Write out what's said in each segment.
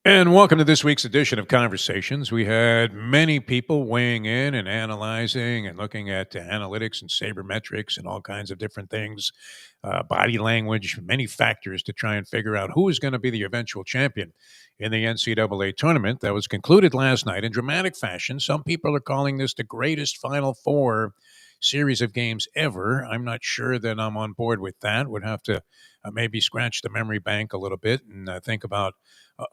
And welcome to this week's edition of Conversations. We had many people weighing in and analyzing and looking at analytics and sabermetrics and all kinds of different things, body language, many factors to try and figure out who is going to be the eventual champion in the NCAA tournament that was concluded last night in dramatic fashion. Some people are calling this the greatest Final Four series of games ever. I'm not sure that I'm on board with that. Would have to maybe scratch the memory bank a little bit and think about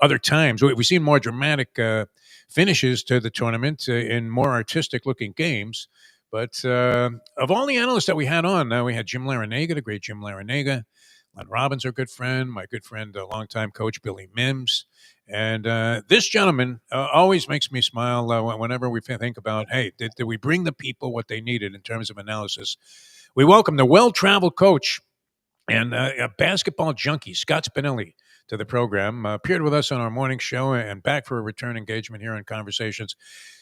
other times. We've seen more dramatic finishes to the tournament in more artistic looking games. But of all the analysts that we had on, we had Jim Larinaga, the great Jim Larinaga, Len Robbins, our good friend, my good friend, longtime coach Billy Mims. And this gentleman always makes me smile whenever we think about, hey, did we bring the people what they needed in terms of analysis? We welcome the well-traveled coach and a basketball junkie, Scott Spinelli, to the program. Appeared with us on our morning show and back for a return engagement here on Conversations.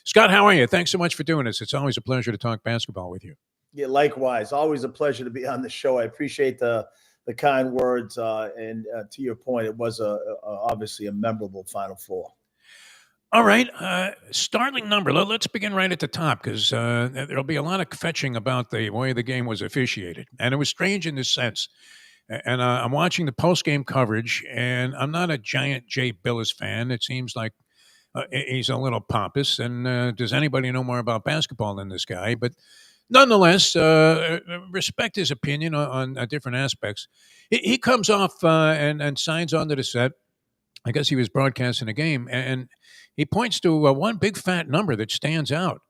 Scott, how are you? Thanks so much for doing this. It's always a pleasure to talk basketball with you. Yeah, likewise. Always a pleasure to be on the show. I appreciate the kind words. And to your point, it was obviously a memorable Final Four. All right. Startling number. Let's begin right at the top because there'll be a lot of fetching about the way the game was officiated. And it was strange in this sense. And I'm watching the post-game coverage, and I'm not a giant Jay Billis fan. It seems like he's a little pompous. And does anybody know more about basketball than this guy? But nonetheless, respect his opinion on different aspects. He comes off and signs onto the set. I guess he was broadcasting a game, and he points to one big fat number that stands out,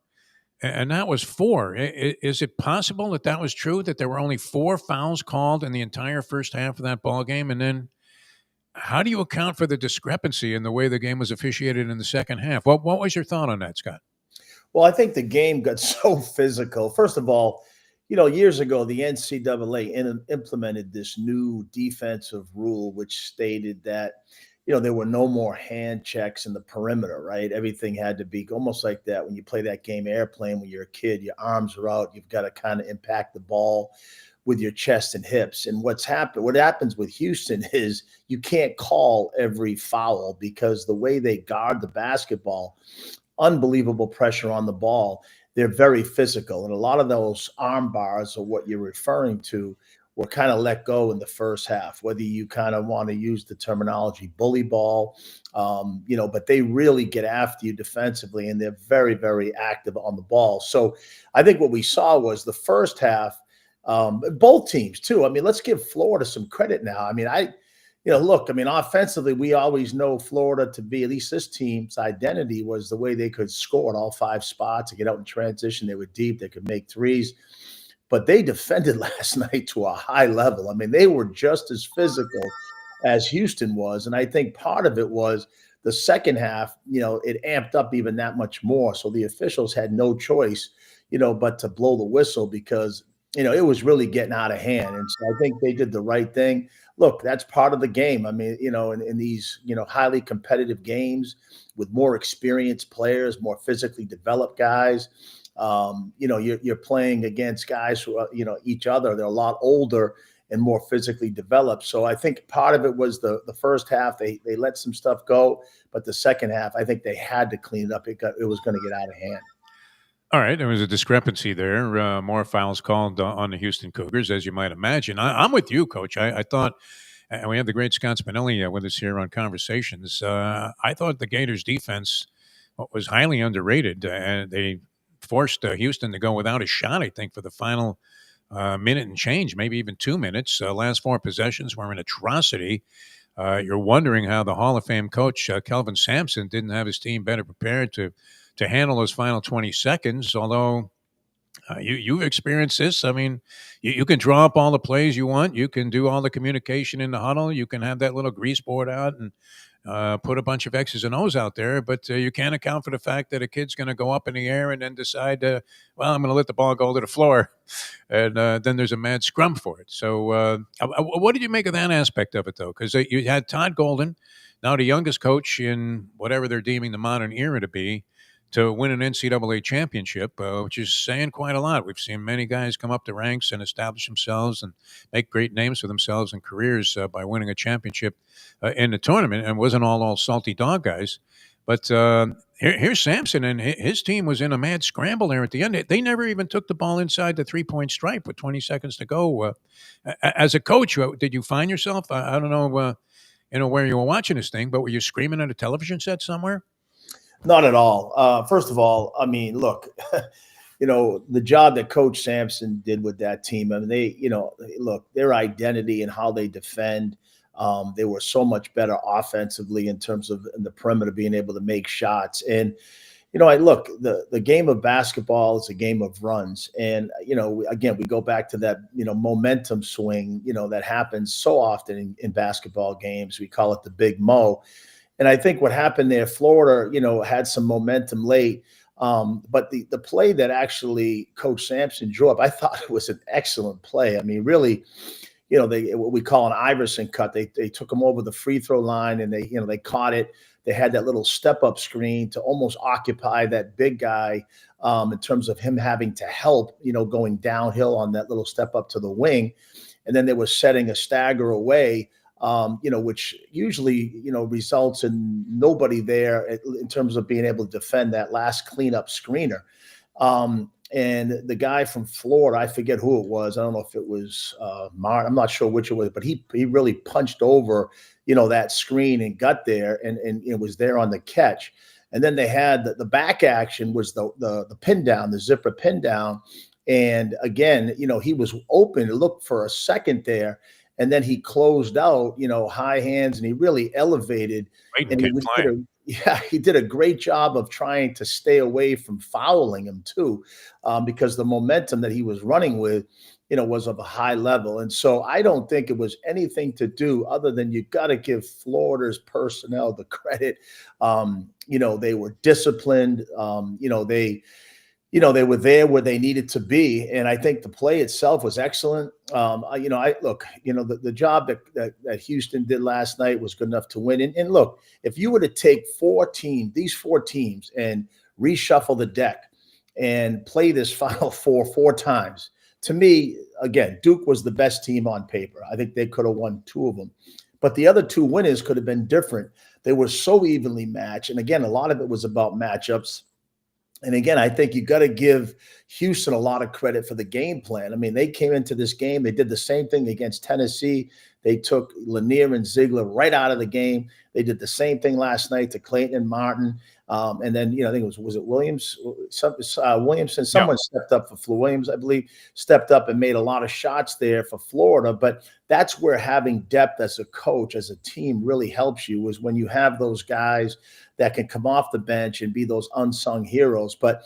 and that was four. Is it possible that that was true, that there were only four fouls called in the entire first half of that ball game? And then how do you account for the discrepancy in the way the game was officiated in the second half? What was your thought on that, Scott? Well, I think the game got so physical. First of all, years ago, the NCAA implemented this new defensive rule, which stated that, there were no more hand checks in the perimeter, right? Everything had to be almost like that. When you play that game airplane, when you're a kid, your arms are out. You've got to kind of impact the ball with your chest and hips. And what happens with Houston is you can't call every foul because the way they guard the basketball, unbelievable pressure on the ball. They're very physical. And a lot of those arm bars are what you're referring to were kind of let go in the first half, whether you kind of want to use the terminology bully ball, but they really get after you defensively and they're very, very active on the ball. So I think what we saw was the first half, both teams too. I mean, let's give Florida some credit now. I mean, offensively, we always know Florida to be, at least this team's identity was the way they could score at all five spots and get out in transition. They were deep. They could make threes. But they defended last night to a high level. I mean, they were just as physical as Houston was. And I think part of it was the second half, it amped up even that much more. So the officials had no choice, but to blow the whistle because, it was really getting out of hand. And so I think they did the right thing. Look, that's part of the game. I mean, in these, highly competitive games with more experienced players, more physically developed guys, you're playing against guys who are, each other. They're a lot older and more physically developed. So I think part of it was the first half, they let some stuff go, but the second half, I think they had to clean it up. It was going to get out of hand. All right, there was a discrepancy there. More fouls called on the Houston Cougars, as you might imagine. I'm with you, Coach. I thought, and we have the great Scott Spinelli with us here on Conversations. I thought the Gators' defense was highly underrated, and they forced Houston to go without a shot, I think, for the final minute and change, maybe even 2 minutes. Last four possessions were an atrocity. You're wondering how the Hall of Fame coach, Kelvin Sampson, didn't have his team better prepared to handle those final 20 seconds, although you've experienced this. I mean, you can draw up all the plays you want. You can do all the communication in the huddle. You can have that little grease board out and put a bunch of X's and O's out there, but you can't account for the fact that a kid's going to go up in the air and then decide, I'm going to let the ball go to the floor, and then there's a mad scrum for it. So what did you make of that aspect of it, though? Because you had Todd Golden, now the youngest coach in whatever they're deeming the modern era to be, to win an NCAA championship, which is saying quite a lot. We've seen many guys come up the ranks and establish themselves and make great names for themselves and careers by winning a championship in the tournament, and wasn't all salty dog guys. But here's Sampson, and his team was in a mad scramble there at the end. They never even took the ball inside the 3-point stripe with 20 seconds to go. As a coach, did you find yourself? I don't know, where you were watching this thing, but were you screaming at a television set somewhere? Not at all. First of all, I mean, look, the job that Coach Sampson did with that team. I mean, look, their identity and how they defend. They were so much better offensively in terms of in the perimeter, being able to make shots. And, the game of basketball is a game of runs. And, again, we go back to that, momentum swing, that happens so often in basketball games. We call it the Big Mo. And I think what happened there, Florida, had some momentum late. But the play that actually Coach Sampson drew up, I thought it was an excellent play. I mean, really, what we call an Iverson cut. They took him over the free throw line and they caught it. They had that little step up screen to almost occupy that big guy in terms of him having to help, going downhill on that little step up to the wing. And then they were setting a stagger away, which usually, results in nobody there in terms of being able to defend that last cleanup screener. And the guy from Florida, I forget who it was. I don't know if it was Martin. I'm not sure which it was, but he really punched over, that screen and got there and it was there on the catch. And then they had the back action was the pin down, the zipper pin down. And again, he was open. It looked for a second there. And then he closed out, high hands, and he really elevated. And he did a great job of trying to stay away from fouling him too, because the momentum that he was running with, was of a high level. And so I don't think it was anything to do other than you got to give Florida's personnel the credit. They were disciplined. They were there where they needed to be. And I think the play itself was excellent. The job that Houston did last night was good enough to win. And look, if you were to take these four teams and reshuffle the deck and play this Final Four times, to me, again, Duke was the best team on paper. I think they could have won two of them. But the other two winners could have been different. They were so evenly matched. And again, a lot of it was about matchups. And again, I think you got to give Houston a lot of credit for the game plan. I mean, they came into this game. They did the same thing against Tennessee. They took Lanier and Ziegler right out of the game. They did the same thing last night to Clayton and Martin. And then, I think it was Williams? Williamson. Someone stepped up for Flu Williams, I believe, stepped up and made a lot of shots there for Florida. But that's where having depth as a coach, as a team, really helps you, is when you have those guys that can come off the bench and be those unsung heroes. But,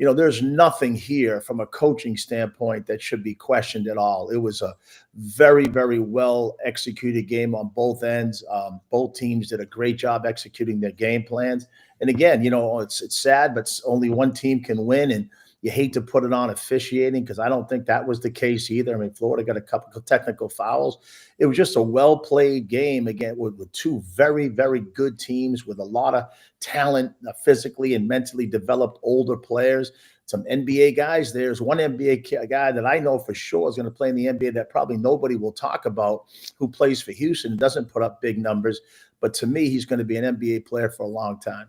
there's nothing here from a coaching standpoint that should be questioned at all. It was a very, very well executed game on both ends. Both teams did a great job executing their game plans. And again, it's sad, but only one team can win. And you hate to put it on officiating, because I don't think that was the case either. I mean, Florida got a couple of technical fouls. It was just a well-played game, again, with two very, very good teams with a lot of talent, physically and mentally developed older players, some NBA guys. There's one NBA guy that I know for sure is going to play in the NBA that probably nobody will talk about, who plays for Houston and doesn't put up big numbers. But to me, he's going to be an NBA player for a long time.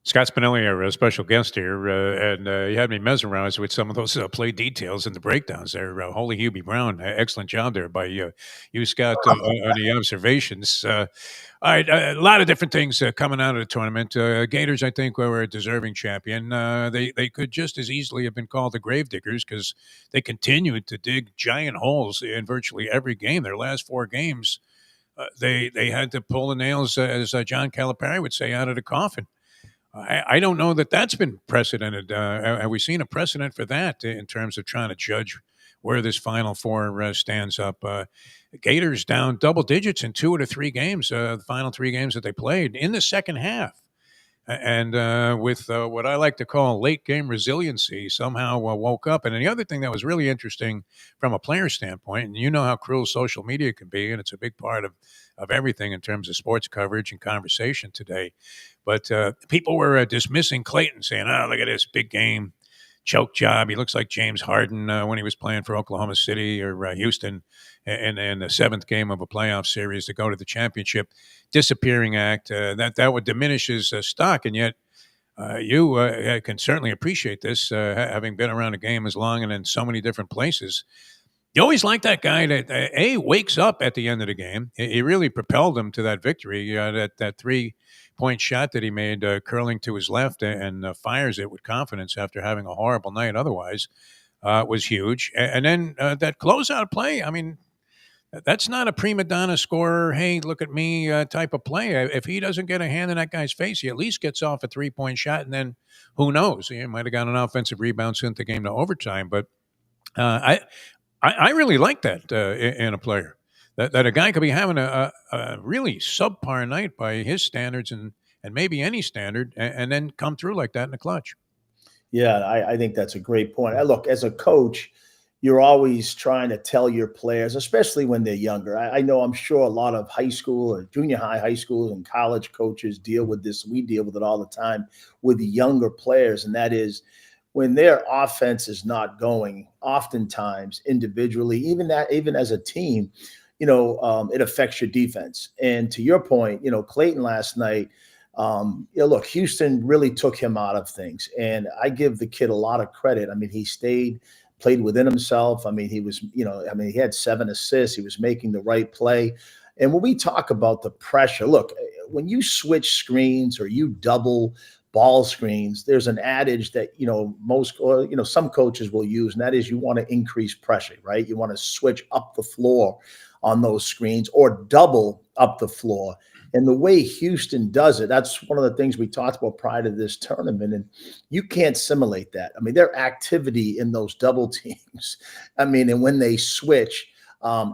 Scott Spinelli, our special guest here, and you had me mesmerized with some of those play details and the breakdowns there. Holy Hubie Brown, excellent job there by you, Scott, on the observations. All right, a lot of different things coming out of the tournament. Gators, I think, were a deserving champion. They could just as easily have been called the Gravediggers, because they continued to dig giant holes in virtually every game. Their last four games, they had to pull the nails, as John Calipari would say, out of the coffin. I don't know that that's been precedented. Have we seen a precedent for that in terms of trying to judge where this Final Four stands up? Gators down double digits in 2 of the 3 games, the final 3 games that they played in the second half. and with what I like to call late game resiliency, somehow woke up. And then the other thing that was really interesting from a player standpoint, and you know how cruel social media can be, and it's a big part of everything in terms of sports coverage and conversation today. But people were dismissing Clayton, saying, "Oh, look at this big game choke job. He looks like James Harden when he was playing for Oklahoma City or Houston in the seventh game of a playoff series to go to the championship. Disappearing act that would diminish his stock, and yet you can certainly appreciate this, having been around the game as long and in so many different places. You always like that guy that wakes up at the end of the game. He really propelled him to that victory. That 3-point shot that he made, curling to his left, and fires it with confidence after having a horrible night otherwise, was huge. And then that closeout play. I mean, that's not a prima donna scorer. Hey, look at me type of play. If he doesn't get a hand in that guy's face, he at least gets off a 3-point shot, and then who knows? He might have got an offensive rebound, sent the game to overtime. But I really like that in a player, that a guy could be having a really subpar night by his standards and maybe any standard, and then come through like that in the clutch. Yeah, I think that's a great point. Look, as a coach, you're always trying to tell your players, especially when they're younger. I know I'm sure a lot of high school or junior high school, and college coaches deal with this. We deal with it all the time with the younger players, and that is when their offense is not going, oftentimes individually, even as a team, it affects your defense. And to your point, Clayton last night, look, Houston really took him out of things. And I give the kid a lot of credit. I mean, he played within himself. I mean, he had 7 assists. He was making the right play. And when we talk about the pressure, look, when you switch screens or you double ball screens, there's an adage that, some coaches will use, and that is you want to increase pressure, right? You want to switch up the floor on those screens or double up the floor. And the way Houston does it, that's one of the things we talked about prior to this tournament. And you can't simulate that. I mean, their activity in those double teams, and when they switch,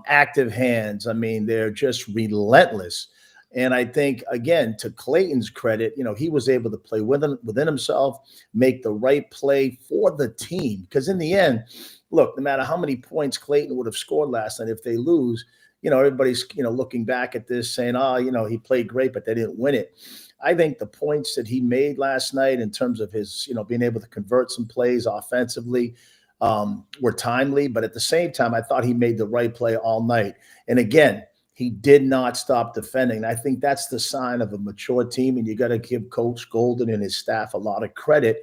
active hands, they're just relentless. And I think, again, to Clayton's credit, he was able to play within himself, make the right play for the team. Because in the end, look, no matter how many points Clayton would have scored last night, if they lose, everybody's, looking back at this saying, he played great, but they didn't win it. I think the points that he made last night in terms of his, being able to convert some plays offensively were timely. But at the same time, I thought he made the right play all night. And again, he did not stop defending. I think that's the sign of a mature team. And you got to give Coach Golden and his staff a lot of credit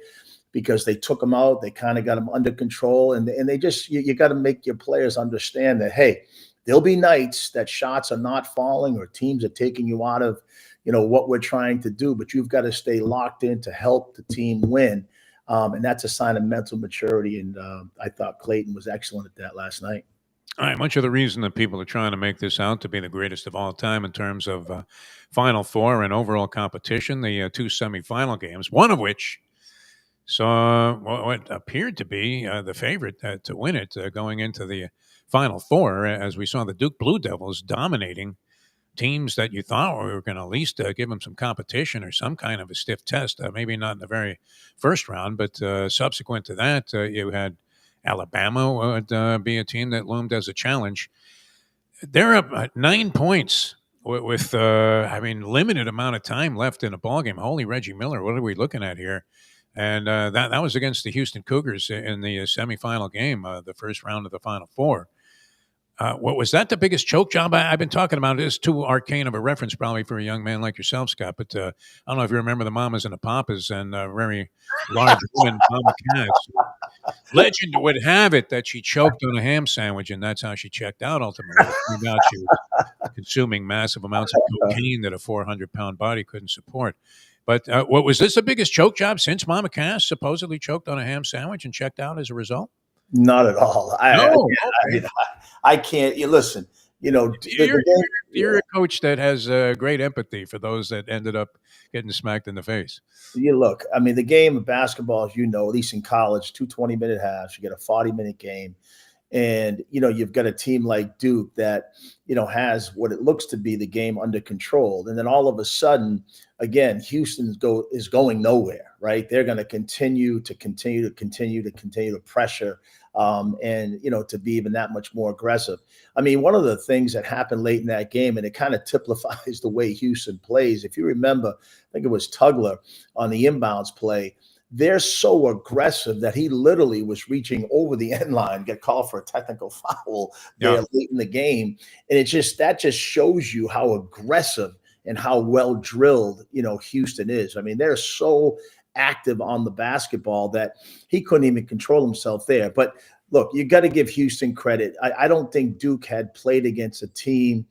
because they took him out. They kind of got him under control. And they just, you got to make your players understand that, hey, there'll be nights that shots are not falling or teams are taking you out of, what we're trying to do, but you've got to stay locked in to help the team win. And that's a sign of mental maturity. And I thought Clayton was excellent at that last night. All right, much of the reason that people are trying to make this out to be the greatest of all time in terms of Final Four and overall competition, the 2 semifinal games, one of which saw what appeared to be the favorite to win it going into the Final Four, as we saw the Duke Blue Devils dominating teams that you thought were going to at least give them some competition or some kind of a stiff test, maybe not in the very first round, but subsequent to that, you had Alabama would be a team that loomed as a challenge. They're up 9 points with limited amount of time left in a ballgame. Holy Reggie Miller, what are we looking at here? And that was against the Houston Cougars in the semifinal game, the first round of the Final Four. What was that the biggest choke job? I've been talking about it. It's too arcane of a reference probably for a young man like yourself, Scott, but I don't know if you remember the Mamas and the Papas and very large woman, Mama Cass. Legend would have it that she choked on a ham sandwich, and that's how she checked out ultimately. It turned out she was consuming massive amounts of cocaine that a 400-pound body couldn't support. But what was this the biggest choke job since Mama Cass supposedly choked on a ham sandwich and checked out as a result? Not at all. I can't. Listen, you're a coach that has great empathy for those that ended up getting smacked in the face. You look, the game of basketball, as at least in college, 2 20-minute halves, you get a 40-minute game. And, you've got a team like Duke that, has what it looks to be the game under control. And then all of a sudden, again, is going nowhere, right? They're going to continue to pressure, and, to be even that much more aggressive. I mean, one of the things that happened late in that game, and it kind of typifies the way Houston plays. If you remember, I think it was Tugler on the inbounds play. They're so aggressive that he literally was reaching over the end line, get called for a technical foul there late in the game. And that just shows you how aggressive and how well drilled, Houston is. I mean, they're so active on the basketball that he couldn't even control himself there. But look, you got to give Houston credit. I don't think Duke had played against a team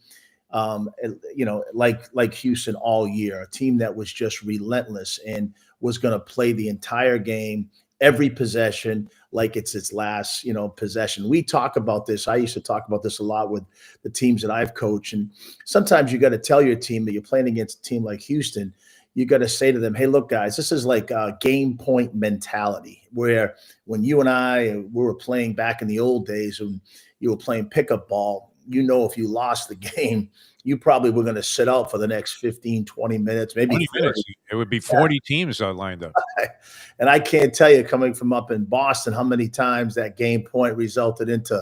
like Houston all year, a team that was just relentless and was going to play the entire game, every possession, like it's its last, possession. We talk about this. I used to talk about this a lot with the teams that I've coached. And sometimes you got to tell your team that you're playing against a team like Houston. You got to say to them, hey, look, guys, this is like a game point mentality, where when you and we were playing back in the old days, when you were playing pickup ball, if you lost the game, you probably were going to sit out for the next 15, 20 minutes, maybe 20 minutes. It would be 40 teams lined up. And I can't tell you, coming from up in Boston, how many times that game point resulted into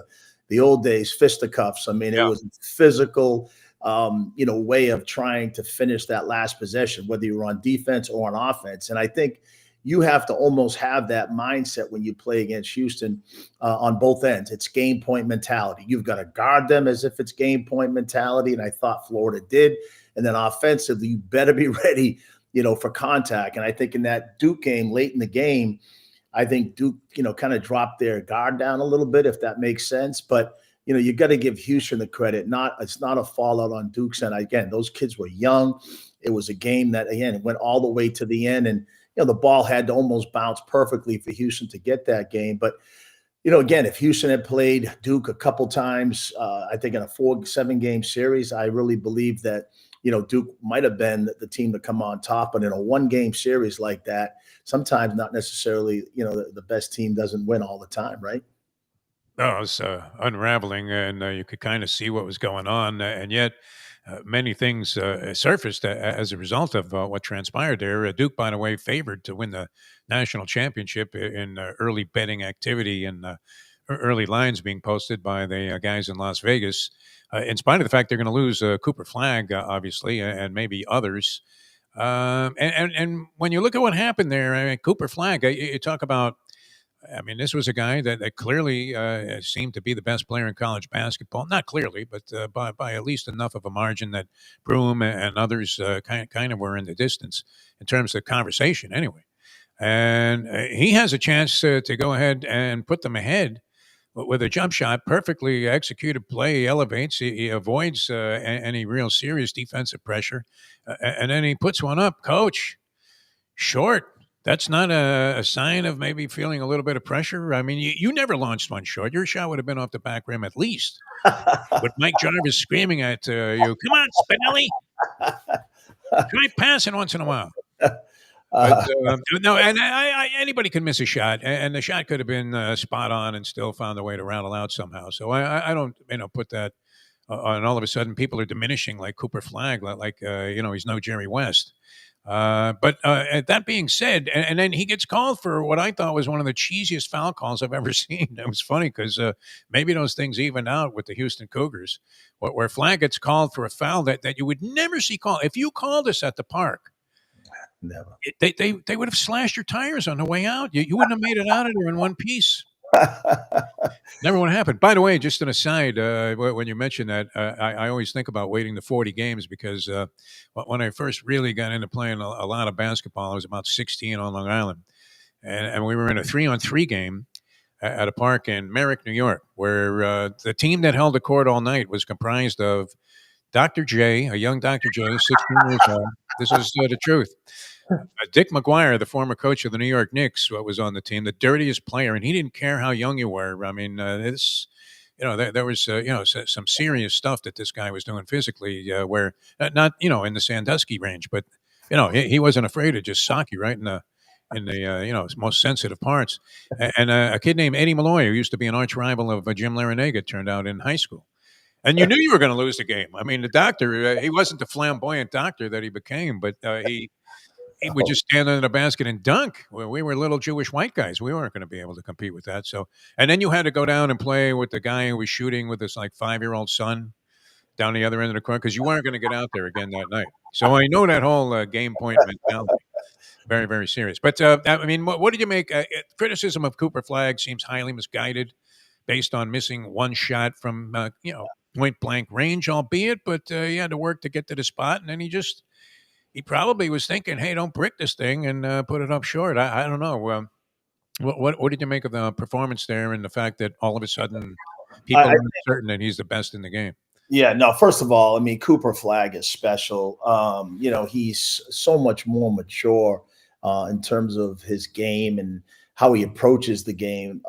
the old days fisticuffs. I mean, it was a physical, way of trying to finish that last possession, whether you were on defense or on offense. And I think you have to almost have that mindset when you play against Houston on both ends. It's game point mentality. You've got to guard them as if it's game point mentality, and I thought Florida did. And then offensively, you better be ready, for contact. And I think in that Duke game, late in the game, I think Duke, kind of dropped their guard down a little bit, if that makes sense. But you got to give Houston the credit. It's not a fallout on Duke's end. Again, those kids were young. It was a game that, again, it went all the way to the end, and the ball had to almost bounce perfectly for Houston to get that game. But, again, if Houston had played Duke a couple times, I think in a 4-7 game series, I really believe that, Duke might have been the team to come on top. But in a 1-game series like that, sometimes not necessarily, the best team doesn't win all the time, right? No, it was unraveling, and you could kind of see what was going on. And yet, many things surfaced as a result of what transpired there. Duke, by the way, favored to win the national championship in early betting activity and early lines being posted by the guys in Las Vegas, in spite of the fact they're going to lose Cooper Flagg, obviously, and maybe others. And when you look at what happened there, I mean, Cooper Flagg, you talk about. I mean, this was a guy that clearly seemed to be the best player in college basketball. Not clearly, but by at least enough of a margin that Broom and others kind of were in the distance in terms of conversation anyway. And he has a chance to go ahead and put them ahead with a jump shot, perfectly executed play. He elevates, he avoids any real serious defensive pressure, and then he puts one up. Coach, short. That's not a sign of maybe feeling a little bit of pressure. I mean, you never launched one short. Your shot would have been off the back rim at least. With Mike Jarvis screaming at you, "Come on, Spinelli! Try passing once in a while." But, no, and anybody can miss a shot, and the shot could have been spot on and still found a way to rattle out somehow. So I don't put that on. All of a sudden, people are diminishing like Cooper Flagg, like he's no Jerry West. But that being said, and then he gets called for what I thought was one of the cheesiest foul calls I've ever seen. It was funny because maybe those things evened out with the Houston Cougars, where Flagg gets called for a foul that you would never see called. If you called us at the park, never. They would have slashed your tires on the way out. You wouldn't have made it out of there in one piece. Never would happen. By the way, just an aside, when you mention that, I always think about waiting the 40 games because when I first really got into playing a lot of basketball, I was about 16 on Long Island. And we were in a 3-on-3 game at a park in Merrick, New York, where the team that held the court all night was comprised of Dr. J, a young Dr. J, 16 years old. This is the truth. Dick McGuire, the former coach of the New York Knicks, was on the team, the dirtiest player, and he didn't care how young you were. I mean, there was some serious stuff that this guy was doing physically, where not in the Sandusky range, but he wasn't afraid to just sock you right in the most sensitive parts. And a kid named Eddie Malloy, who used to be an arch rival of Jim Larinaga, turned out in high school. And you knew you were going to lose the game. I mean, the doctor, he wasn't the flamboyant doctor that he became, but he would just stand under the basket and dunk. Well, we were little Jewish white guys. We weren't going to be able to compete with that. So, and then you had to go down and play with the guy who was shooting with his like 5-year-old son down the other end of the court because you weren't going to get out there again that night. So I know that whole game point mentality. Very, very serious. But I mean, what did you make? Criticism of Cooper Flagg seems highly misguided, based on missing one shot from point blank range, albeit, but he had to work to get to the spot, and then he probably was thinking, "Hey, don't brick this thing and put it up short." I don't know. What did you make of the performance there, and the fact that all of a sudden people are certain that he's the best in the game? Yeah, no, first of all, I mean, Cooper Flagg is special. He's so much more mature in terms of his game and how he approaches the game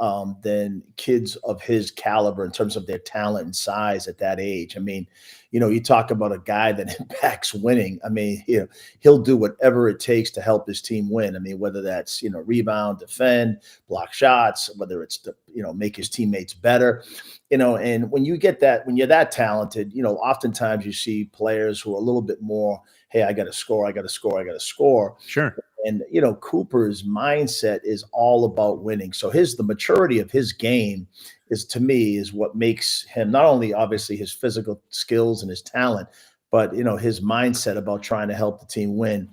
than kids of his caliber in terms of their talent and size at that age. I mean, you talk about a guy that impacts winning. I mean, he'll do whatever it takes to help his team win. I mean, whether that's, rebound, defend, block shots, whether it's to, make his teammates better, and when you get that, when you're that talented, oftentimes you see players who are a little bit more, hey, I got to score, I got to score, I got to score. Sure. And, Cooper's mindset is all about winning. So the maturity of his game to me, is what makes him not only obviously his physical skills and his talent, but, his mindset about trying to help the team win.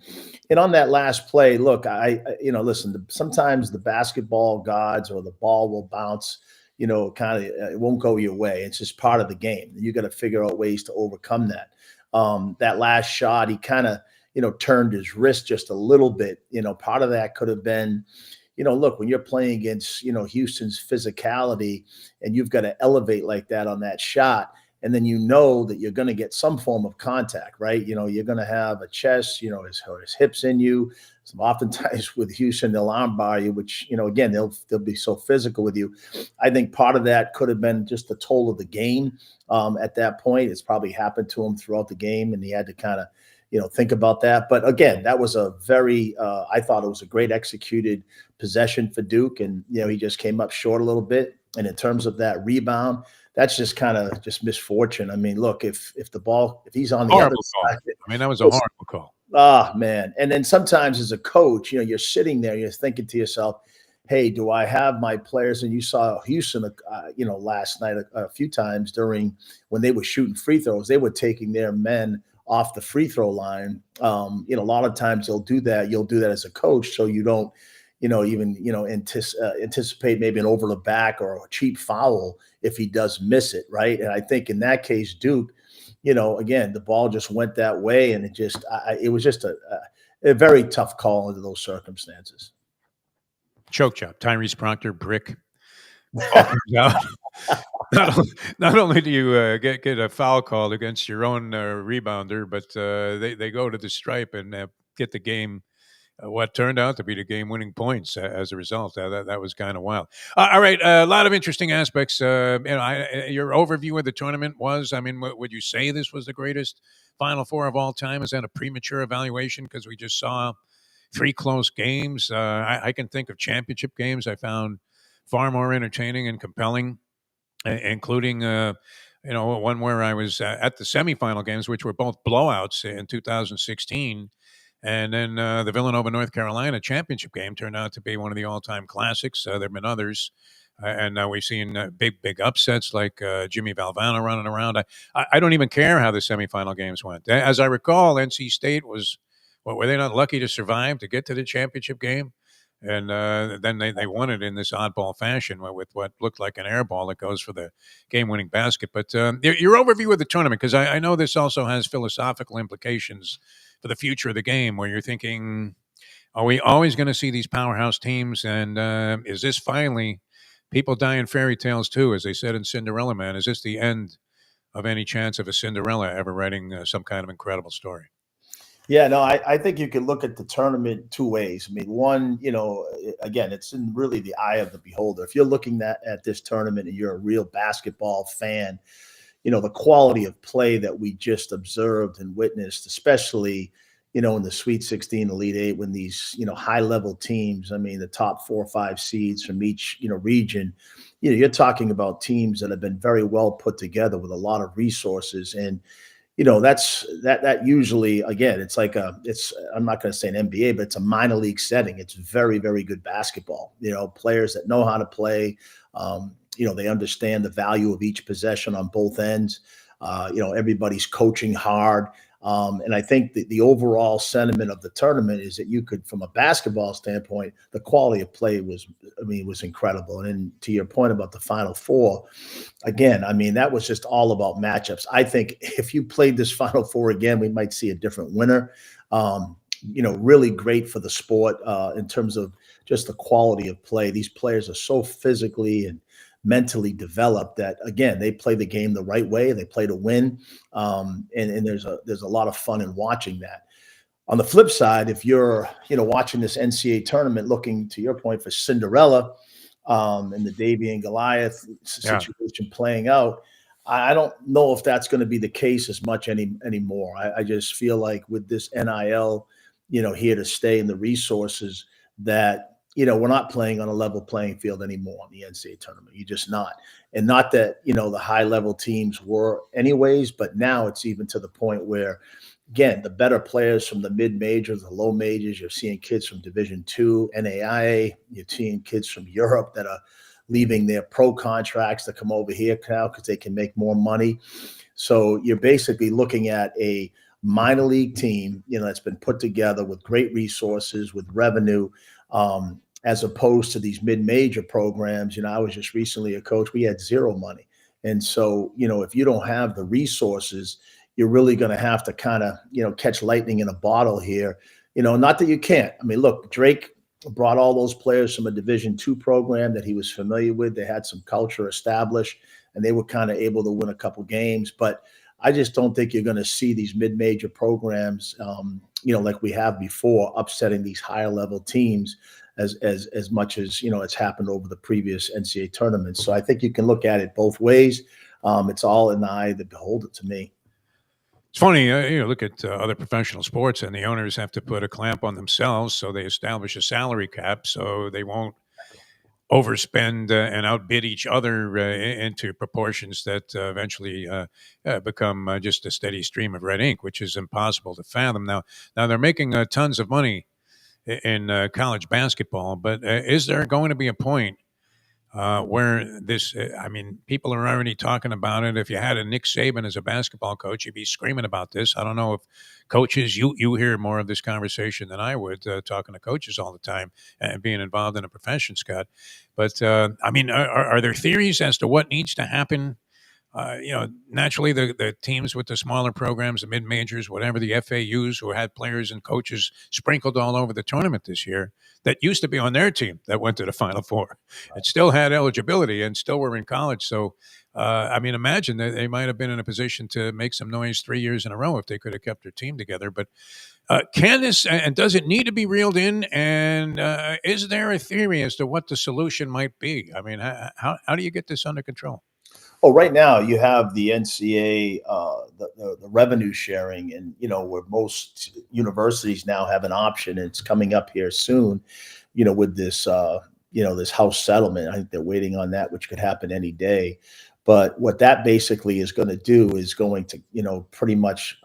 And on that last play, look, listen, sometimes the basketball gods or the ball will bounce, it won't go your way. It's just part of the game. You got to figure out ways to overcome that. That last shot, he kind of, turned his wrist just a little bit. Part of that could have been, look, when you're playing against, Houston's physicality and you've got to elevate like that on that shot, and then that you're going to get some form of contact, right? You're going to have a chest, his hips in you. Oftentimes with Houston, they'll arm bar you, which, again, they'll be so physical with you. I think part of that could have been just the toll of the game at that point. It's probably happened to him throughout the game, and he had to kind of, think about that. But again, that was a very, I thought it was a great executed possession for Duke. And, he just came up short a little bit. And in terms of that rebound, that's just kind of just misfortune. I mean, look, if he's on the other side. I mean, that was a horrible call. Ah, man. And then sometimes as a coach, you're sitting there, you're thinking to yourself, hey, do I have my players? And you saw Houston, last night a few times when they were shooting free throws, they were taking their men off the free throw line. A lot of times you'll do that as a coach, so you don't, anticipate maybe an over the back or a cheap foul if he does miss it, right? And I think in that case, Duke, again, the ball just went that way, and it was just a very tough call under those circumstances. Choke job, Tyrese Proctor, brick. Not only do you get a foul call against your own rebounder, but they go to the stripe and get the game. What turned out to be the game-winning points as a result. That was kind of wild. All right, a lot of interesting aspects. Your overview of the tournament was, I mean, would you say this was the greatest Final Four of all time? Is that a premature evaluation because we just saw 3 close games? I can think of championship games I found far more entertaining and compelling, including one where I was at the semifinal games, which were both blowouts in 2016. And then the Villanova, North Carolina championship game turned out to be one of the all-time classics. There have been others. And we've seen big upsets like Jimmy Valvano running around. I don't even care how the semifinal games went. As I recall, NC State were they not lucky to survive to get to the championship game? And then they won it in this oddball fashion with what looked like an air ball that goes for the game-winning basket. But your overview of the tournament, because I know this also has philosophical implications for the future of the game, where you're thinking, are we always going to see these powerhouse teams? And is this finally people die in fairy tales too, as they said in Cinderella Man? Is this the end of any chance of a Cinderella ever writing some kind of incredible story? Yeah, no, I think you can look at the tournament 2 ways. I mean, one, again, it's in really the eye of the beholder. If you're looking at this tournament and you're a real basketball fan, the quality of play that we just observed and witnessed, especially, in the Sweet 16, Elite Eight, when these, high level teams, I mean, the top 4 or 5 seeds from each, region, you're talking about teams that have been very well put together with a lot of resources. And, that usually, again, it's like I'm not going to say an NBA, but it's a minor league setting. It's very, very good basketball, players that know how to play. They understand the value of each possession on both ends. Everybody's coaching hard. And I think the overall sentiment of the tournament is that you could, from a basketball standpoint, the quality of play was incredible. And then to your point about the Final Four, again, I mean, that was just all about matchups. I think if you played this Final Four again, we might see a different winner. Really great for the sport in terms of just the quality of play. These players are so physically and mentally developed that, again, they play the game the right way. They play to win. And there's a lot of fun in watching that. On the flip side, if you're, watching this NCAA tournament, looking, to your point, for Cinderella and the Davy and Goliath situation playing out, I don't know if that's going to be the case as much anymore. I just feel like with this NIL, here to stay, and the resources, that we're not playing on a level playing field anymore in the NCAA tournament. You're just not. And not that, the high level teams were anyways, but now it's even to the point where, again, the better players from the mid majors, the low majors, you're seeing kids from Division II, NAIA, you're seeing kids from Europe that are leaving their pro contracts to come over here now because they can make more money. So you're basically looking at a minor league team, that's been put together with great resources, with revenue, as opposed to these mid-major programs. I was just recently a coach. We had zero money. And so, if you don't have the resources, you're really going to have to kind of, catch lightning in a bottle here. Not that you can't. I mean, look, Drake brought all those players from a Division II program that he was familiar with. They had some culture established, and they were kind of able to win a couple games. But I just don't think you're going to see these mid-major programs, like we have before, upsetting these higher level teams as much as, it's happened over the previous NCAA tournaments. So I think you can look at it both ways. It's all in the eye of the beholder to me. It's funny, look at other professional sports, and the owners have to put a clamp on themselves, so they establish a salary cap so they won't overspend and outbid each other into proportions that eventually become just a steady stream of red ink, which is impossible to fathom. Now they're making tons of money in college basketball, but is there going to be a point where this, people are already talking about it. If you had a Nick Saban as a basketball coach, you'd be screaming about this. I don't know if coaches, you hear more of this conversation than I would, talking to coaches all the time and being involved in a profession, Scott. But, are there theories as to what needs to happen? Naturally, the teams with the smaller programs, the mid majors, whatever, the FAUs, who had players and coaches sprinkled all over the tournament this year, that used to be on their team that went to the Final Four and still had eligibility and still were in college. So, imagine that they might have been in a position to make some noise 3 years in a row if they could have kept their team together. But can this, and does it need to be reeled in? And is there a theory as to what the solution might be? I mean, how do you get this under control? Oh, right now you have the NCAA, the revenue sharing, and where most universities now have an option. And it's coming up here soon, with this this House settlement. I think they're waiting on that, which could happen any day. But what that basically is going to do is going to, pretty much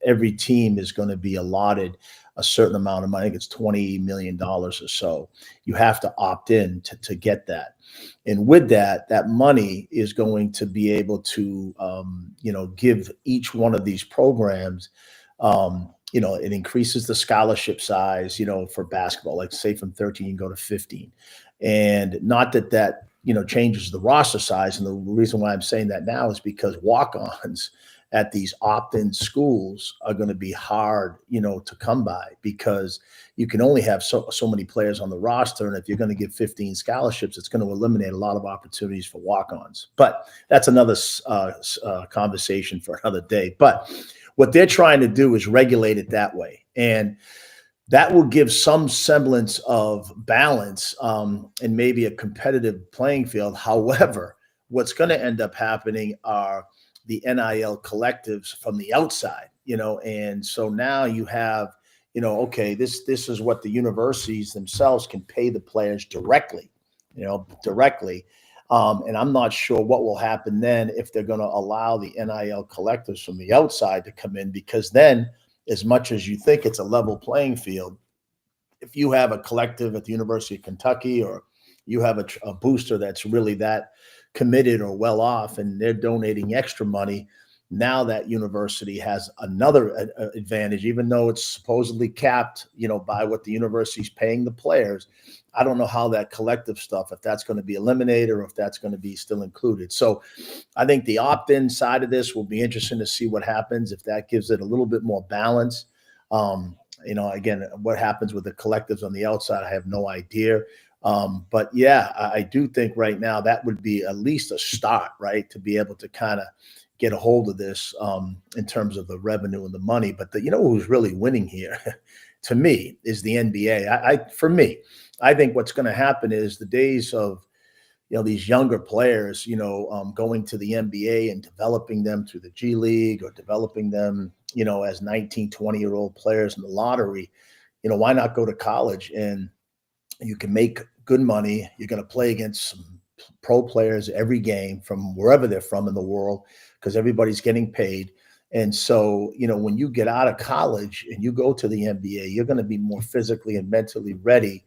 every team is going to be allotted a certain amount of money. I think it's $20 million or so. You have to opt in to get that. And with that money is going to be able to, give each one of these programs, it increases the scholarship size, for basketball, like say from 13, you can go to 15. And not that, changes the roster size. And the reason why I'm saying that now is because walk-ons at these opt-in schools are going to be hard, to come by, because you can only have so many players on the roster. And if you're going to give 15 scholarships, it's going to eliminate a lot of opportunities for walk-ons. But that's another conversation for another day. But what they're trying to do is regulate it that way. And that will give some semblance of balance and maybe a competitive playing field. However, what's going to end up happening are the NIL collectives from the outside and so now you have, okay, this is what the universities themselves can pay the players directly, directly. And I'm not sure what will happen then if they're going to allow the NIL collectives from the outside to come in, because then, as much as you think it's a level playing field, if you have a collective at the University of Kentucky, or you have a booster that's really that committed or well off and they're donating extra money, now that university has another advantage, even though it's supposedly capped, by what the university's paying the players. I don't know how that collective stuff, if that's going to be eliminated or if that's going to be still included. So I think the opt-in side of this will be interesting to see what happens, if that gives it a little bit more balance. Again, what happens with the collectives on the outside, I have no idea. But yeah, I do think right now that would be at least a start, right, to be able to kind of get a hold of this in terms of the revenue and the money. But who's really winning here, to me, is the NBA. For me, I think what's going to happen is the days of these younger players, going to the NBA and developing them through the G League, or developing them, as 19, 20-year-old players in the lottery. Why not go to college, and you can make good money. You're going to play against some pro players every game from wherever they're from in the world, because everybody's getting paid. And so, when you get out of college and you go to the NBA, you're going to be more physically and mentally ready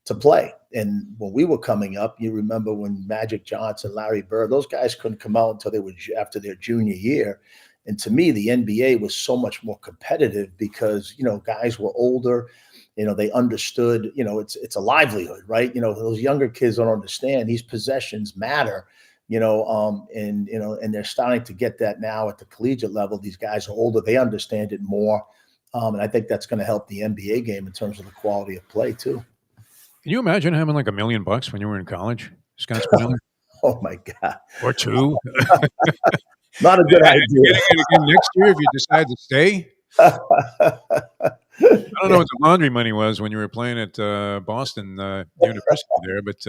to play. And when we were coming up, you remember when Magic Johnson, Larry Bird, those guys couldn't come out until they were after their junior year. And to me, the NBA was so much more competitive because, guys were older, they understood, it's a livelihood, right? Those younger kids don't understand these possessions matter, and they're starting to get that now at the collegiate level. These guys are older, they understand it more. And I think that's going to help the NBA game in terms of the quality of play too. Can you imagine having like $1 million when you were in college, Scott Spinelli? Oh my God. Or two? Not a good idea. Getting it again next year if you decide to stay? I don't know what the laundry money was when you were playing at Boston University there, but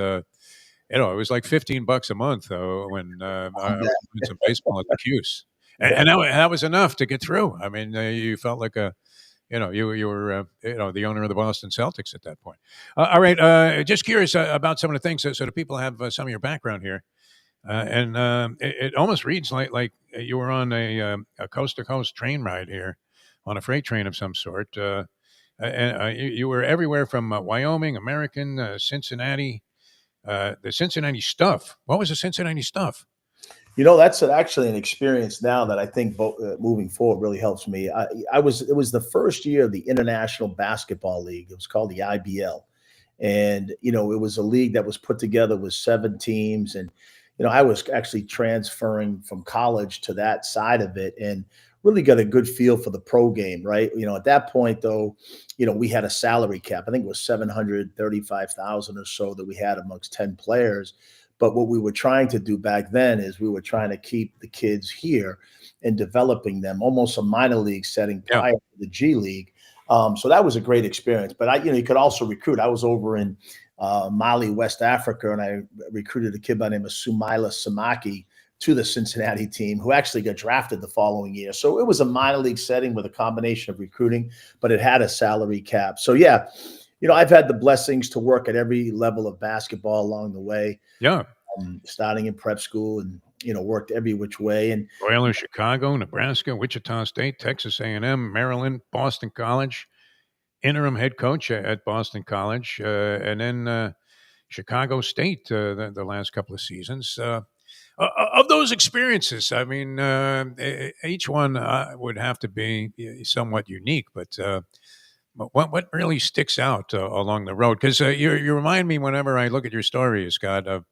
it was like $15 a month when I was doing some baseball at the Cuse, and that was enough to get through. I mean, you felt like you were the owner of the Boston Celtics at that point. All right, just curious about some of the things, so the people have some of your background here, and it almost reads like you were on a coast to coast train ride here, on a freight train of some sort. And you were everywhere from Wyoming, American, Cincinnati, the Cincinnati stuff. What was the Cincinnati stuff? That's actually an experience now that I think moving forward really helps me. It was the first year of the International Basketball League. It was called the IBL. And, it was a league that was put together with 7 teams. And, I was actually transferring from college to that side of it, and really got a good feel for the pro game, right? At that point, though, we had a salary cap. I think it was $735,000 or so that we had amongst 10 players. But what we were trying to do back then is we were trying to keep the kids here and developing them, almost a minor league setting prior to the G League. So that was a great experience. But you could also recruit. I was over in Mali, West Africa, and I recruited a kid by the name of Sumaila Samaki to the Cincinnati team, who actually got drafted the following year. So it was a minor league setting with a combination of recruiting, but it had a salary cap. So yeah, I've had the blessings to work at every level of basketball along the way. Yeah. Starting in prep school and, worked every which way. And Oilers, Chicago, Nebraska, Wichita State, Texas A&M, Maryland, Boston College, interim head coach at Boston College, and then Chicago State the last couple of seasons. Of those experiences, I mean, each one would have to be somewhat unique, but what really sticks out along the road? Because you remind me whenever I look at your story, Scott, of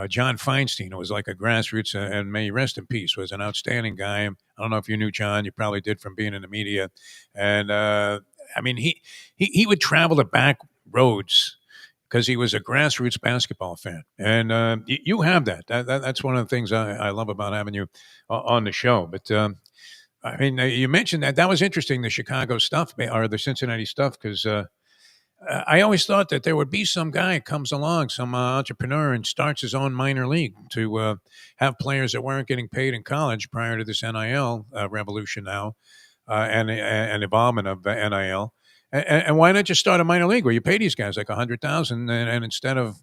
John Feinstein, who was like a grassroots, and may he rest in peace, was an outstanding guy. I don't know if you knew John. You probably did from being in the media. And I mean, he would travel the back roads because he was a grassroots basketball fan. And you have that. That's one of the things I love about having you on the show. But I mean, you mentioned that was interesting, the Chicago stuff or the Cincinnati stuff, because I always thought that there would be some guy comes along, some entrepreneur, and starts his own minor league to have players that weren't getting paid in college prior to this NIL revolution now. and involvement of NIL. And why not just start a minor league where you pay these guys like 100,000, and instead of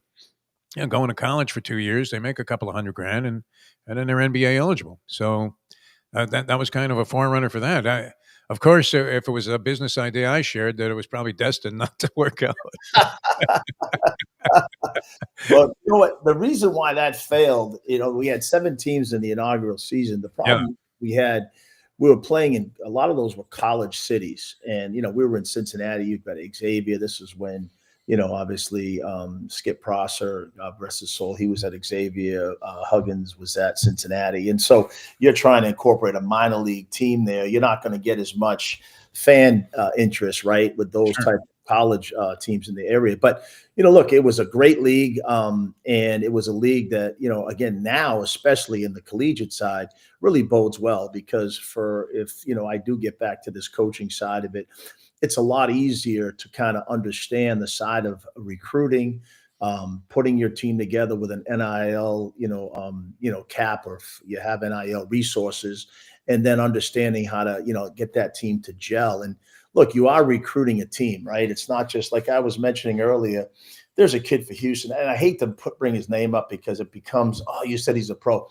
going to college for 2 years, they make a couple of $100,000, and then they're NBA eligible. So that was kind of a forerunner for that. Of course, if it was a business idea I shared, that it was probably destined not to work out. Well, you know what? The reason why that failed, we had 7 teams in the inaugural season. The Yeah, problem we were playing in a lot of those were college cities, and we were in Cincinnati. You've got Xavier. This is when obviously Skip Prosser, God rest his soul, he was at Xavier. Huggins was at Cincinnati, and so you're trying to incorporate a minor league team there. You're not going to get as much fan interest, right, with those sure. type of college teams in the area. But look, it was a great league, and it was a league that again now, especially in the collegiate side, really bodes well because if I do get back to this coaching side of it, it's a lot easier to kind of understand the side of recruiting, putting your team together with an NIL, cap, or if you have NIL resources, and then understanding how to, get that team to gel. And look, you are recruiting a team, right? It's not just like I was mentioning earlier. There's a kid for Houston, and I hate to bring his name up because it becomes, oh, you said he's a pro.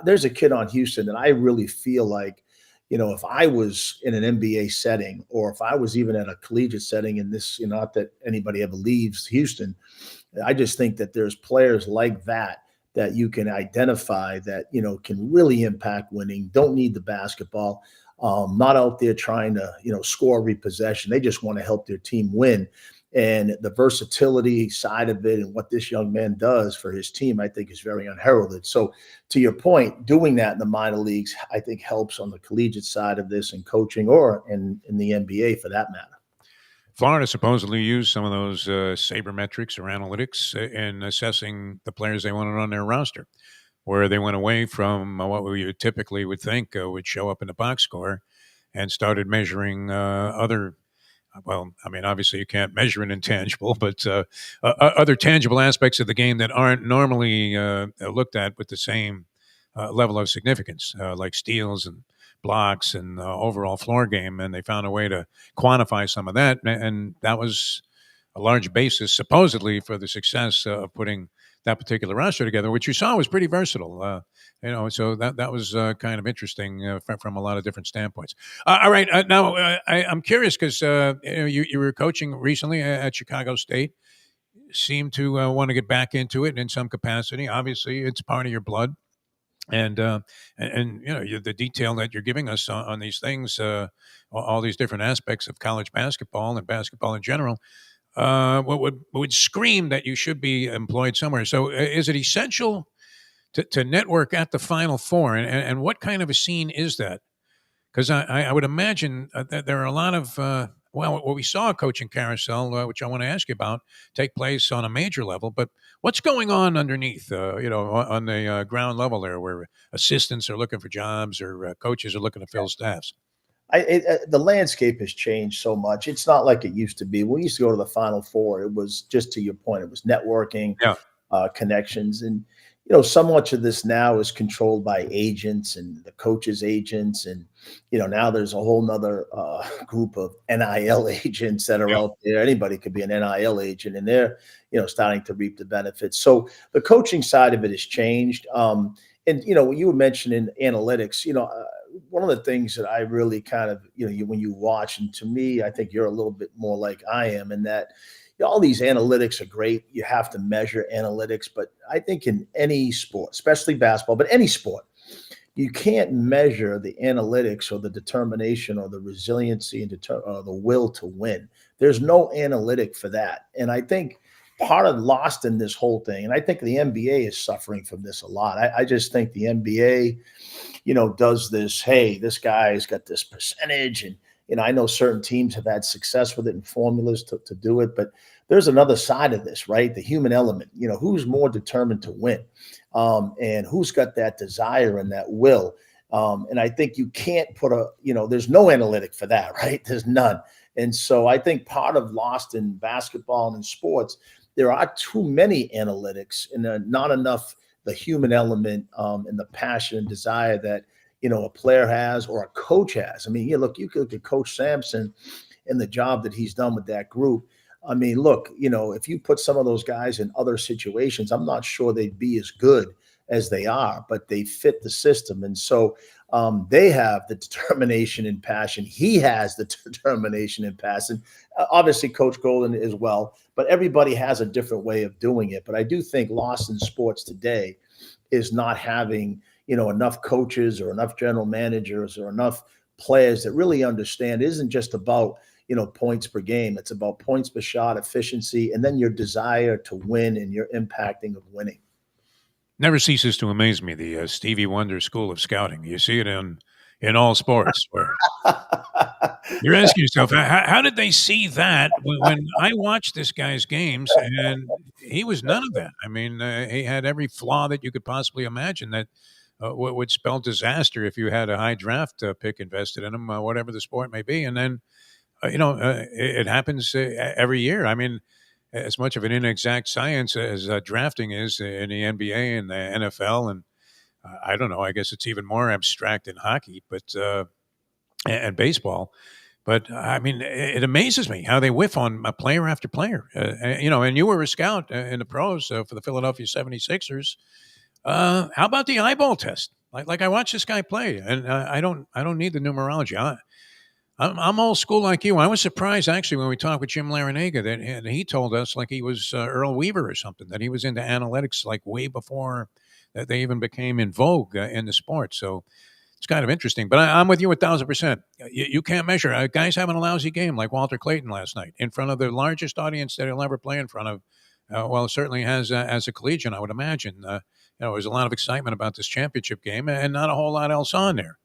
There's a kid on Houston that I really feel like, if I was in an NBA setting, or if I was even at a collegiate setting in this, not that anybody ever leaves Houston, I just think that there's players like that you can identify that, can really impact winning, don't need the basketball, not out there trying to, score every possession. They just want to help their team win. And the versatility side of it and what this young man does for his team, I think, is very unheralded. So to your point, doing that in the minor leagues, I think helps on the collegiate side of this and coaching, or in the NBA for that matter. Florida supposedly used some of those sabermetrics or analytics in assessing the players they wanted on their roster, where they went away from what we typically would think would show up in the box score and started measuring other. Well, I mean, obviously you can't measure an intangible, but other tangible aspects of the game that aren't normally looked at with the same level of significance, like steals and blocks and overall floor game. And they found a way to quantify some of that. And that was a large basis, supposedly, for the success of putting that particular roster together, which you saw was pretty versatile. So that was kind of interesting from a lot of different standpoints. All right, now I'm curious because you were coaching recently at Chicago State. Seem to want to get back into it in some capacity. Obviously, it's part of your blood, and the detail that you're giving us on these things, all these different aspects of college basketball and basketball in general. What would scream that you should be employed somewhere. So, is it essential to network at the Final Four, and what kind of a scene is that? Because I would imagine that there are a lot of what we saw a coaching carousel, which I want to ask you about, take place on a major level. But what's going on underneath, on the ground level there, where assistants are looking for jobs or coaches are looking to fill staffs? The landscape has changed so much. It's not like it used to be. When we used to go to the Final Four, it was just, to your point, it was networking, Yeah, connections. And, so much of this now is controlled by agents and the coaches' agents. And, now there's a whole nother group of NIL agents that are yeah, out there. Anybody could be an NIL agent, and they're, starting to reap the benefits. So the coaching side of it has changed. And, when you were mentioning analytics, one of the things that I really kind of, when you watch, and to me, I think you're a little bit more like I am in that all these analytics are great. You have to measure analytics, but I think in any sport, especially basketball, but any sport, you can't measure the analytics or the determination or the resiliency and or the will to win. There's no analytic for that. And I think part of lost in this whole thing, and I think the NBA is suffering from this a lot. I just think the NBA, does this, hey, this guy's got this percentage. And, I know certain teams have had success with it and formulas to do it, but there's another side of this, right? The human element, who's more determined to win, and who's got that desire and that will. And I think you can't put there's no analytic for that, right? There's none. And so I think part of lost in basketball and in sports, there are too many analytics and not enough the human element, and the passion and desire that a player has or a coach has. I mean, you could look at Coach Sampson and the job that he's done with that group. I mean, look, if you put some of those guys in other situations, I'm not sure they'd be as good as they are, but they fit the system. And so they have the determination and passion. He has the determination and passion. Obviously, Coach Golden as well, but everybody has a different way of doing it. But I do think lost in sports today is not having, enough coaches or enough general managers or enough players that really understand. It isn't just about, points per game. It's about points per shot, efficiency, and then your desire to win and your impacting of winning. Never ceases to amaze me, the Stevie Wonder School of Scouting. You see it in all sports where you're asking yourself, how did they see that when I watched this guy's games and he was none of that? I mean, he had every flaw that you could possibly imagine that would spell disaster if you had a high draft pick invested in him, whatever the sport may be. And then, it happens every year. I mean, as much of an inexact science as drafting is in the NBA and the NFL, and I don't know. I guess it's even more abstract in hockey, but and baseball. But I mean, it amazes me how they whiff on player after player. And you were a scout in the pros for the Philadelphia 76ers. How about the eyeball test? Like I watched this guy play, and I don't need the numerology. I'm old school like you. I was surprised actually when we talked with Jim Larinaga and he told us like he was Earl Weaver or something, that he was into analytics like way before that they even became in vogue in the sport. So it's kind of interesting. But I'm with you 1,000%. You can't measure. Guys having a lousy game like Walter Clayton last night in front of the largest audience that he'll ever play in front of. Well, certainly has as a collegian, I would imagine. There's a lot of excitement about this championship game and not a whole lot else on there.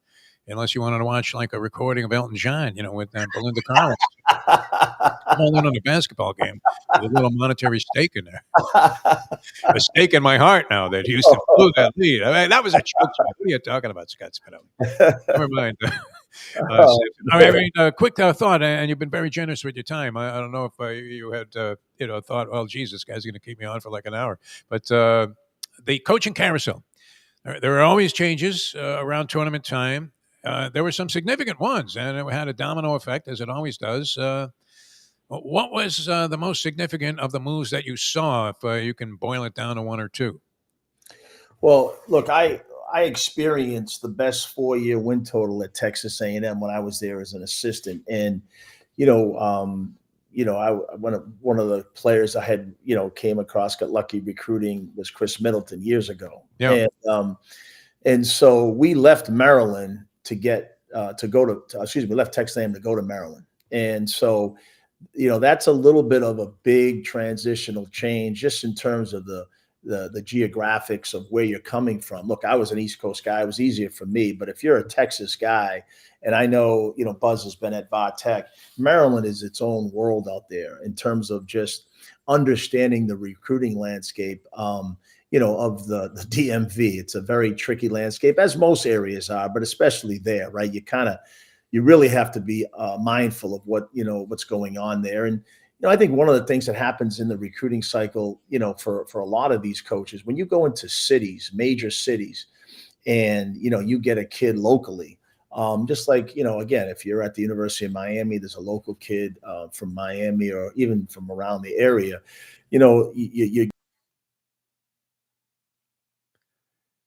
Unless you wanted to watch like a recording of Elton John, with Belinda Carlisle. I'm all in on a basketball game with a little monetary stake in there. A stake in my heart now that Houston blew that lead. I mean, that was a choke job. What are you talking about, Scott Spinelli? Never mind. Quick thought, and you've been very generous with your time. I don't know if you had, thought, well, geez, this guy's going to keep me on for like an hour. But the coaching carousel, there are always changes around tournament time. There were some significant ones, and it had a domino effect, as it always does. What was the most significant of the moves that you saw, if you can boil it down to one or two? Well, look, I experienced the best 4-year win total at Texas A&M when I was there as an assistant, and one of the players I had came across, got lucky recruiting, was Chris Middleton years ago. Yeah. And so we left Maryland to get we left Texas A&M to go to Maryland. And so, that's a little bit of a big transitional change just in terms of the geographics of where you're coming from. Look, I was an East Coast guy. It was easier for me. But if you're a Texas guy, and I know, Buzz has been at Va Tech, Maryland is its own world out there in terms of just understanding the recruiting landscape. Of the DMV. It's a very tricky landscape, as most areas are, but especially there, right? You really have to be mindful of what's going on there. And, I think one of the things that happens in the recruiting cycle, for a lot of these coaches, when you go into cities, major cities, and, you get a kid locally, just like, again, if you're at the University of Miami, there's a local kid from Miami or even from around the area, you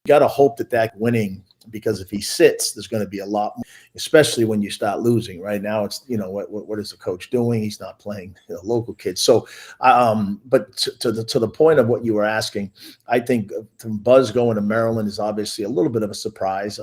got to hope that winning, because if he sits, there's going to be a lot more, especially when you start losing. Right now, it's what is the coach doing? He's not playing local kids. So, but to the point of what you were asking, I think from Buzz going to Maryland is obviously a little bit of a surprise.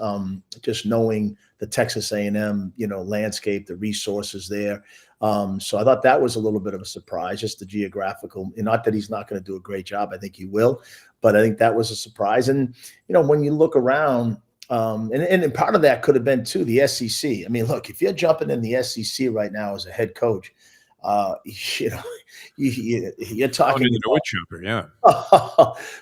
Just knowing the Texas A&M landscape, the resources there. So I thought that was a little bit of a surprise, just the geographical. Not that he's not going to do a great job. I think he will. But I think that was a surprise. And, when you look around, and part of that could have been, too, the SEC. I mean, look, if you're jumping in the SEC right now as a head coach, you're talking into the wood chopper, yeah.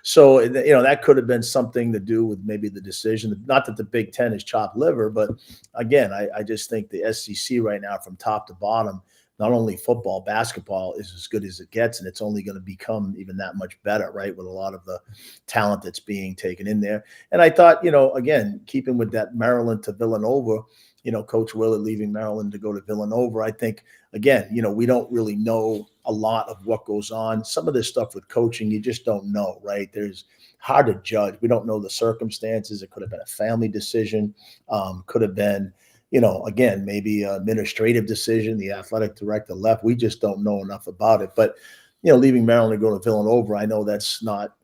So, that could have been something to do with maybe the decision. Not that the Big Ten is chopped liver, but again, I just think the SEC right now from top to bottom, not only football, basketball is as good as it gets, and it's only going to become even that much better, right? With a lot of the talent that's being taken in there. And I thought, again, keeping with that Maryland to Villanova, Coach Willard leaving Maryland to go to Villanova, I think, again, we don't really know a lot of what goes on. Some of this stuff with coaching, you just don't know, right? There's hard to judge. We don't know the circumstances. It could have been a family decision, could have been, again, maybe an administrative decision. The athletic director left. We just don't know enough about it. But, leaving Maryland to go to Villanova, I know that's not,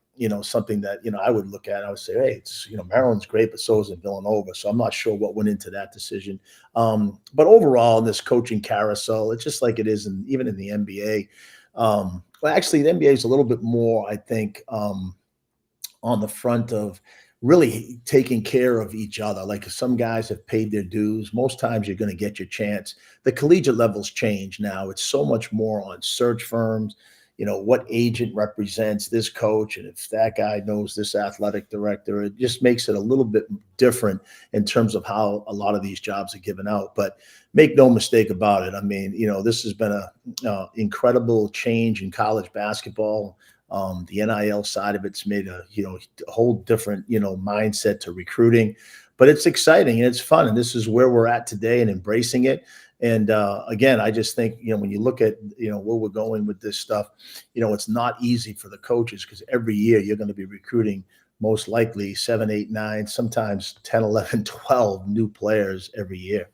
something that, I would look at. I would say, hey, it's, Maryland's great, but so is in Villanova. So I'm not sure what went into that decision. But overall, in this coaching carousel, it's just like it is even in the NBA. Well, actually, the NBA is a little bit more, I think, on the front of really taking care of each other. Like some guys have paid their dues. Most times you're going to get your chance. The collegiate levels change now. It's so much more on search firms, what agent represents this coach. And if that guy knows this athletic director, it just makes it a little bit different in terms of how a lot of these jobs are given out. But make no mistake about it. I mean, this has been a incredible change in college basketball. The NIL side of it's made a whole different mindset to recruiting, but it's exciting and it's fun, and this is where we're at today and embracing it. And again, I just think when you look at where we're going with this stuff, it's not easy for the coaches because every year you're going to be recruiting most likely 7, 8, 9, sometimes 10, 11, 12 new players every year.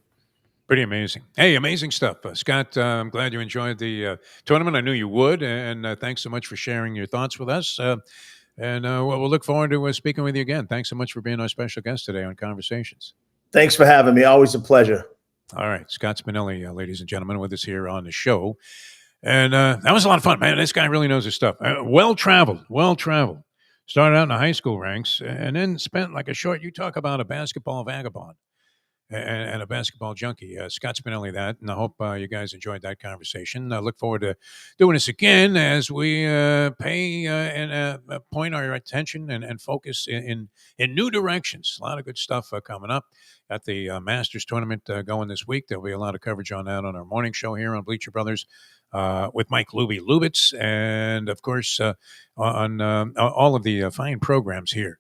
Pretty amazing. Hey, amazing stuff. Scott, I'm glad you enjoyed the tournament. I knew you would. And thanks so much for sharing your thoughts with us. And we'll look forward to speaking with you again. Thanks so much for being our special guest today on Conversations. Thanks for having me. Always a pleasure. All right. Scott Spinelli, ladies and gentlemen, with us here on the show. And that was a lot of fun, man. This guy really knows his stuff. Well-traveled. Started out in the high school ranks and then spent like a short, you talk about a basketball vagabond. And a basketball junkie, Scott Spinelli, that. And I hope you guys enjoyed that conversation. I look forward to doing this again as we pay and point our attention and focus in new directions. A lot of good stuff coming up. Got the Masters tournament going this week. There'll be a lot of coverage on that on our morning show here on Bleacher Brothers with Mike Lubitz. And, of course, on all of the fine programs here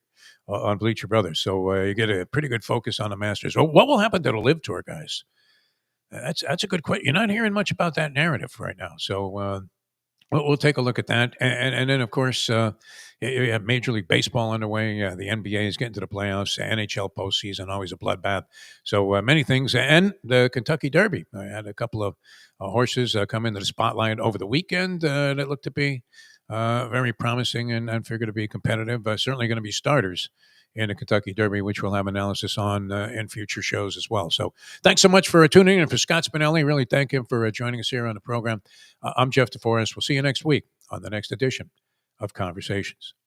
on Bleacher Brothers. So you get a pretty good focus on the Masters. Well, what will happen to the Live Tour, guys? That's a good question. You're not hearing much about that narrative right now. So we'll take a look at that. And then, of course, you have Major League Baseball underway. The NBA is getting to the playoffs. NHL postseason, always a bloodbath. So many things. And the Kentucky Derby. I had a couple of horses come into the spotlight over the weekend that looked to be very promising and figure to be competitive. Certainly going to be starters in the Kentucky Derby, which we'll have analysis on in future shows as well. So thanks so much for tuning in. And for Scott Spinelli, really thank him for joining us here on the program. I'm Jeff DeForrest. We'll see you next week on the next edition of Conversations.